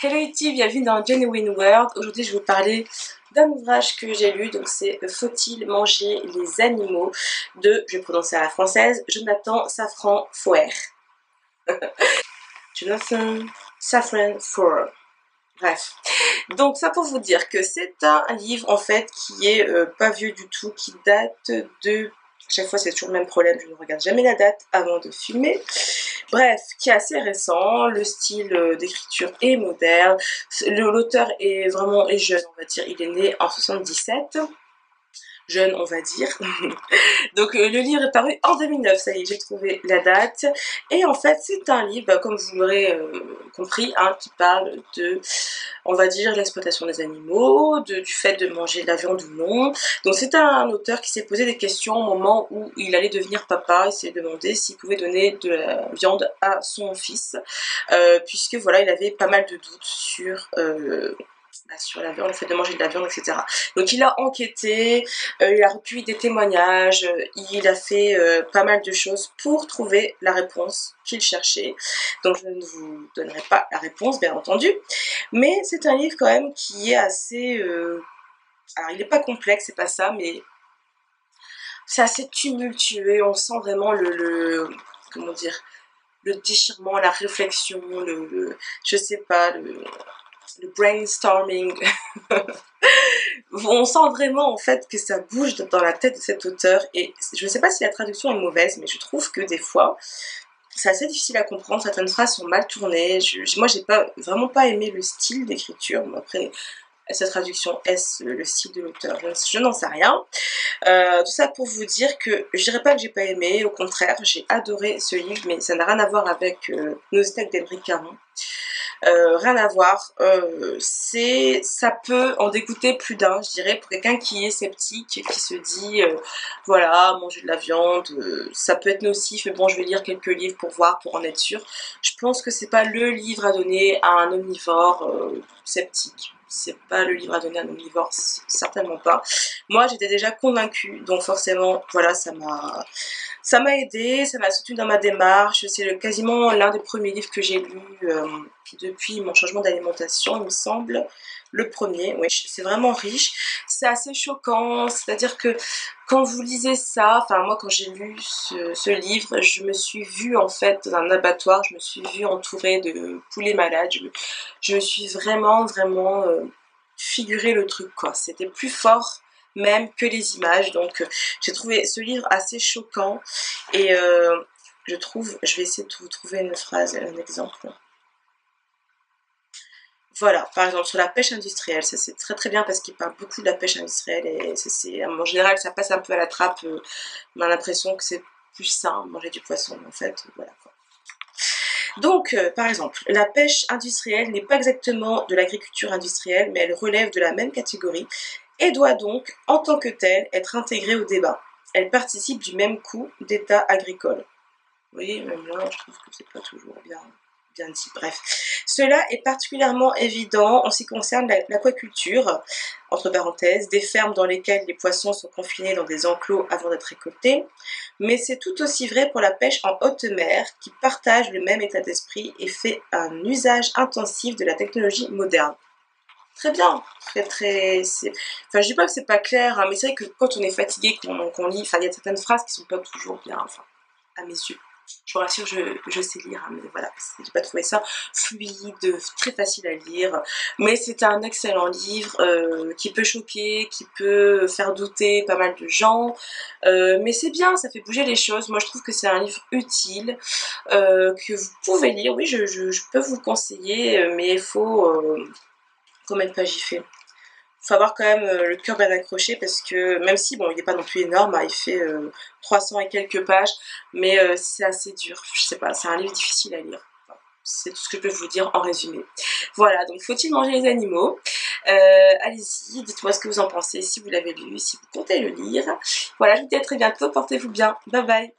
Hello YouTube, bienvenue dans Genuine World. Aujourd'hui je vais vous parler d'un ouvrage que j'ai lu, donc c'est Faut-il manger les animaux de, je vais prononcer à la française, Jonathan Safran Foer. Jonathan Safran Foer. Bref. Donc ça pour vous dire que c'est un livre en fait qui est pas vieux du tout, qui date de... À chaque fois c'est toujours le même problème, je ne regarde jamais la date avant de filmer. Bref, qui est assez récent, le style d'écriture est moderne, l'auteur est vraiment jeune, on va dire, il est né en 77, jeune on va dire. Donc le livre est paru en 2009, ça y est, j'ai trouvé la date. Et en fait, c'est un livre, comme vous l'aurez compris, hein, qui parle de, on va dire, l'exploitation des animaux, du fait de manger de la viande ou non. Donc c'est un auteur qui s'est posé des questions au moment où il allait devenir papa. Il s'est demandé s'il pouvait donner de la viande à son fils, puisque voilà, il avait pas mal de doutes sur la viande, le fait de manger de la viande, etc. Donc il a enquêté, il a recueilli des témoignages, il a fait pas mal de choses pour trouver la réponse qu'il cherchait. Donc je ne vous donnerai pas la réponse, bien entendu, mais c'est un livre quand même qui est assez... Alors il n'est pas complexe, c'est pas ça, mais c'est assez tumultueux, on sent vraiment comment dire, le déchirement, la réflexion, je sais pas, le brainstorming. On sent vraiment en fait que ça bouge dans la tête de cet auteur, et je ne sais pas si la traduction est mauvaise, mais je trouve que des fois c'est assez difficile à comprendre, certaines phrases sont mal tournées. Moi j'ai vraiment pas aimé le style d'écriture. Bon, après cette traduction, est-ce le style de l'auteur? Je n'en sais rien. Tout ça pour vous dire que je dirais pas que j'ai pas aimé, au contraire j'ai adoré ce livre, mais ça n'a rien à voir avec Nos steaks d'Henri Caron. Rien à voir, ça peut en dégoûter plus d'un, je dirais, pour quelqu'un qui est sceptique, qui se dit voilà, manger de la viande, ça peut être nocif, mais bon, je vais lire quelques livres pour voir, pour en être sûr. Je pense que c'est pas le livre à donner à un omnivore sceptique. C'est pas le livre à donner à un omnivore, certainement pas. Moi j'étais déjà convaincue, donc forcément voilà, ça m'a aidé, ça m'a soutenu dans ma démarche. C'est quasiment l'un des premiers livres que j'ai lu depuis mon changement d'alimentation, il me semble. Le premier, oui, c'est vraiment riche. C'est assez choquant, c'est-à-dire que quand vous lisez ça, enfin moi quand j'ai lu ce livre, je me suis vue en fait dans un abattoir, je me suis vue entourée de poulets malades, je me suis vraiment figuré le truc quoi. C'était plus fort même que les images, donc j'ai trouvé ce livre assez choquant, et je vais essayer de vous trouver une phrase, un exemple. Voilà, par exemple sur la pêche industrielle, ça c'est très très bien parce qu'il parle beaucoup de la pêche industrielle, et en général ça passe un peu à la trappe, on a l'impression que c'est plus sain manger du poisson, en fait, voilà quoi. Donc, par exemple, la pêche industrielle n'est pas exactement de l'agriculture industrielle, mais elle relève de la même catégorie et doit donc, en tant que telle, être intégrée au débat. Elle participe du même coût d'état agricole. Vous voyez, même là, je trouve que c'est pas toujours bien dit. Bref, cela est particulièrement évident en ce qui concerne l'aquaculture, entre parenthèses, des fermes dans lesquelles les poissons sont confinés dans des enclos avant d'être récoltés, mais c'est tout aussi vrai pour la pêche en haute mer, qui partage le même état d'esprit et fait un usage intensif de la technologie moderne. Très bien, enfin je dis pas que c'est pas clair, hein, mais c'est vrai que quand on est fatigué, qu'on lit, enfin il y a certaines phrases qui sont pas toujours bien, enfin, à mes yeux. Je vous rassure, je sais lire, hein, mais voilà, j'ai pas trouvé ça fluide, très facile à lire. Mais c'est un excellent livre qui peut choquer, qui peut faire douter pas mal de gens. Mais c'est bien, ça fait bouger les choses. Moi, je trouve que c'est un livre utile, que vous pouvez lire. Oui, je peux vous le conseiller, mais il faut... combien de pages il fait? Faut avoir quand même le cœur bien accroché, parce que même si bon il n'est pas non plus énorme, hein, il fait 300 et quelques pages, mais c'est assez dur, je sais pas, c'est un livre difficile à lire. Enfin, c'est tout ce que je peux vous dire en résumé. Voilà, donc faut-il manger les animaux? Allez-y, dites-moi ce que vous en pensez, si vous l'avez lu, si vous comptez le lire. Voilà, je vous dis à très bientôt, portez-vous bien, bye bye.